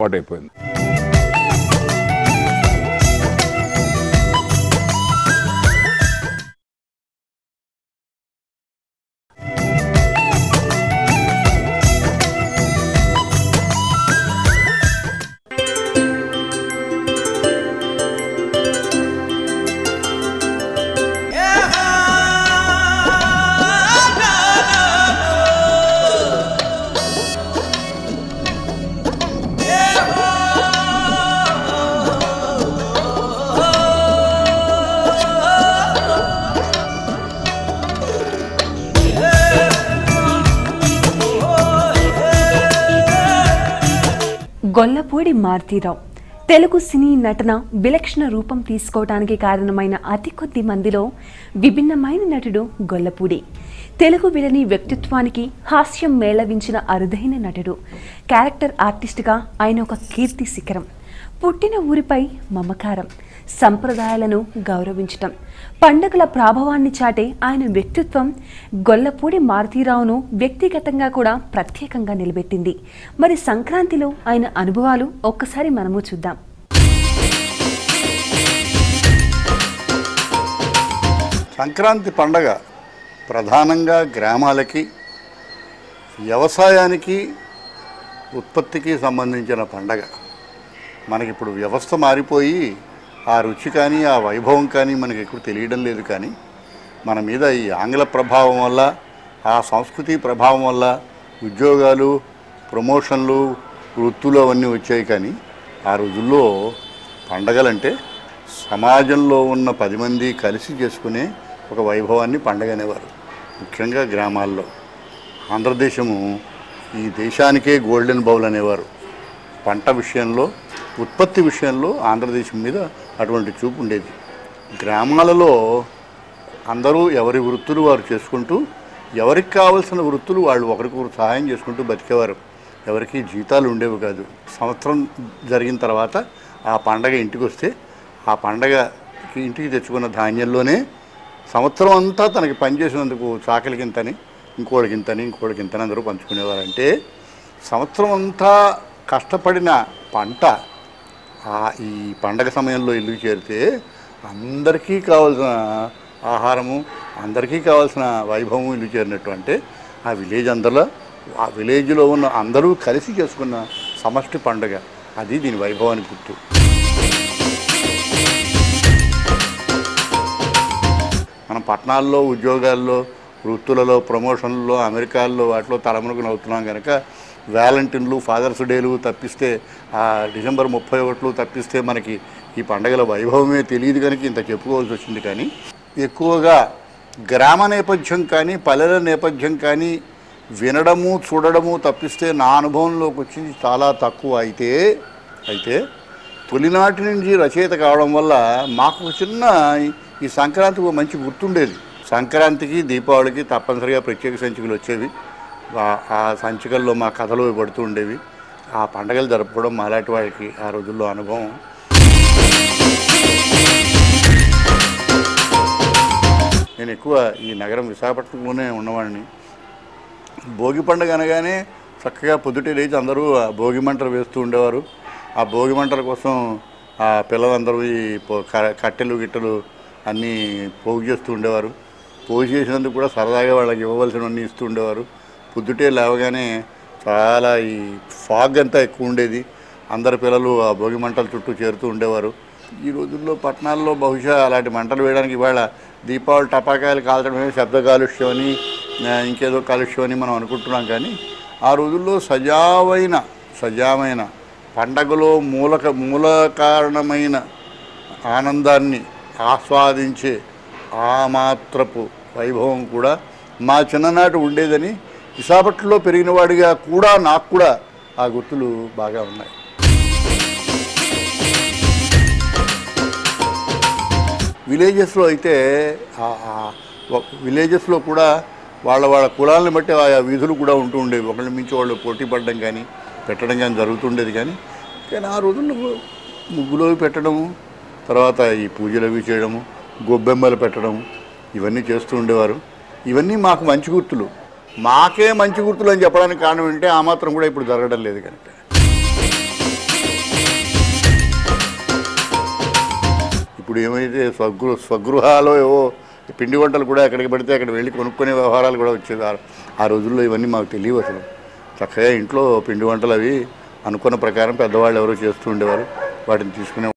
పాటైపోయింది. గొల్లపూడి మారుతీరావు తెలుగు సినీ నటన విలక్షణ రూపం తీసుకోవడానికి కారణమైన అతి కొద్ది మందిలో విభిన్నమైన నటుడు గొల్లపూడి. తెలుగు విలని వ్యక్తిత్వానికి హాస్యం మేళవించిన అరుదైన నటుడు. క్యారెక్టర్ ఆర్టిస్ట్గా ఆయన ఒక కీర్తి శిఖరం. పుట్టిన ఊరిపై మమకారం, సంప్రదాయాలను గౌరవించటం, పండుగల ప్రభావాన్ని చాటే ఆయన వ్యక్తిత్వం గొల్లపూడి మారుతీరావును వ్యక్తిగతంగా కూడా ప్రత్యేకంగా నిలబెట్టింది. మరి సంక్రాంతిలో ఆయన అనుభవాలు ఒక్కసారి మనము చూద్దాం. సంక్రాంతి పండగ ప్రధానంగా గ్రామాలకి, వ్యవసాయానికి, ఉత్పత్తికి సంబంధించిన పండగ. మనకిప్పుడు వ్యవస్థ మారిపోయి ఆ రుచి కానీ ఆ వైభవం కానీ మనకి ఎప్పుడు తెలియడం లేదు. కానీ మన మీద ఈ ఆంగ్ల ప్రభావం వల్ల, ఆ సంస్కృతి ప్రభావం వల్ల ఉద్యోగాలు, ప్రమోషన్లు, వృత్తులు అవన్నీ వచ్చాయి. కానీ ఆ రోజుల్లో పండగలంటే సమాజంలో ఉన్న 10 మంది కలిసి చేసుకునే ఒక వైభవాన్ని పండగ అనేవారు, ముఖ్యంగా గ్రామాల్లో. ఆంధ్రదేశము ఈ దేశానికే గోల్డెన్ బౌల్ అనేవారు. పంట విషయంలో, ఉత్పత్తి విషయంలో ఆంధ్రదేశం మీద అటువంటి చూపు ఉండేది. గ్రామాలలో అందరూ ఎవరి వృత్తులు వారు చేసుకుంటూ, ఎవరికి కావాల్సిన వృత్తులు వాళ్ళు ఒకరికొకరు సహాయం చేసుకుంటూ బతికేవారు. ఎవరికి జీతాలు ఉండేవి కాదు. సంవత్సరం జరిగిన తర్వాత ఆ పండగ ఇంటికి వస్తే ఆ పండగకి ఇంటికి తెచ్చుకున్న ధాన్యంలోనే సంవత్సరం అంతా తనకి పనిచేసినందుకు చాకలికింతని, ఇంకోళ్ళకింతని అందరూ పంచుకునేవారు. అంటే సంవత్సరం అంతా కష్టపడిన పంట ఈ పండగ సమయంలో ఇల్లు చేరితే అందరికీ కావాల్సిన ఆహారము, అందరికీ కావాల్సిన వైభవం ఇల్లు చేరినట్టు. అంటే ఆ విలేజ్లో ఉన్న అందరూ కలిసి చేసుకున్న సమష్టి పండుగ. అది దీని వైభవానికి గుర్తు. మనం పట్టణాల్లో, ఉద్యోగాల్లో, వృత్తులలో, ప్రమోషన్లలో, అమెరికాల్లో వాటిలో తలమునకుని అవుతున్నాం కనుక వ్యాలంటైన్లు, ఫాదర్స్ డేలు తప్పిస్తే, డిసెంబర్ 31 తప్పిస్తే మనకి ఈ పండగల వైభవమే తెలియదు కనుక ఇంత చెప్పుకోవాల్సి వచ్చింది. కానీ ఎక్కువగా గ్రామ నేపథ్యం కానీ, పల్లెల నేపథ్యం కానీ వినడము, చూడడము తప్పిస్తే నా అనుభవంలోకి వచ్చింది చాలా తక్కువ. అయితే తొలినాటి నుంచి రచయిత కావడం వల్ల మాకు చిన్న ఈ సంక్రాంతికి మంచి గుర్తుండేది. సంక్రాంతికి, దీపావళికి తప్పనిసరిగా ప్రత్యేక సంచికలు వచ్చేవి. ఆ సంచికల్లో మా కథలు పడుతూ ఉండేవి. ఆ పండగలు జరుపుకోవడం మాలాంటి వాళ్ళకి ఆ రోజుల్లో అనుభవం. నేను ఎక్కువ ఈ నగరం విశాఖపట్నంలోనే ఉన్నవాడిని. భోగి పండుగ అనగానే చక్కగా పొద్దుటే లేచి అందరూ భోగి మంటలు వేస్తూ ఉండేవారు. ఆ భోగి మంటల కోసం ఆ పిల్లలందరూ ఈ కట్టెలు గిట్టెలు అన్నీ పోగు చేస్తూ ఉండేవారు. పోగు చేసినందుకు కూడా సరదాగా వాళ్ళకి ఇవ్వవలసినవన్నీ ఇస్తూ ఉండేవారు. పొద్దుటే లేవగానే చాలా ఈ ఫాగ్ అంతా ఎక్కువ ఉండేది. అందరి పిల్లలు ఆ భోగి మంటల చుట్టూ చేరుతూ ఉండేవారు. ఈ రోజుల్లో పట్టణాల్లో బహుశా అలాంటి మంటలు వేయడానికి ఇవాళ దీపావళి టపాకాయలు కాల్చడమే శబ్ద కాలుష్యం అని, ఇంకేదో కాలుష్యం అని మనం అనుకుంటున్నాం. కానీ ఆ రోజుల్లో సజావైన పండగలో మూల కారణమైన ఆనందాన్ని ఆస్వాదించే ఆ మాత్రపు వైభవం కూడా మా చిన్ననాటి ఉండేదని విశాఖపట్నంలో పెరిగిన వాడిగా కూడా నాకు కూడా ఆ గుర్తులు బాగా ఉన్నాయి. విలేజెస్లో అయితే విలేజెస్లో కూడా వాళ్ళ కులాలను బట్టి ఆ వీధులు కూడా ఉంటూ ఉండేవి. ఒకళ్ళ మించి వాళ్ళు పోటీ పడడం కానీ పెట్టడం కానీ జరుగుతుండేది. కానీ ఆ రోజుల్లో ముగ్గులు పెట్టడము, తర్వాత ఈ పూజలు అవి చేయడము, గొబ్బెమ్మలు పెట్టడము, ఇవన్నీ చేస్తూ ఉండేవారు. ఇవన్నీ మాకు మంచి గుర్తులు. మాకే మంచి గుర్తులు అని చెప్పడానికి కారణం ఏంటంటే ఆ మాత్రం కూడా ఇప్పుడు జరగడం లేదు కనుక. ఇప్పుడు ఏమైతే స్వగృహాలో ఏవో పిండి వంటలు కూడా ఎక్కడికి పడితే అక్కడ వెళ్ళి కొనుక్కునే వ్యవహారాలు కూడా వచ్చేది. ఆ రోజుల్లో ఇవన్నీ మాకు తెలియవు అసలు. చక్కగా ఇంట్లో పిండి వంటలు అవి అనుకున్న ప్రకారం పెద్దవాళ్ళు ఎవరో చేస్తూ ఉండేవారు, వాటిని తీసుకునే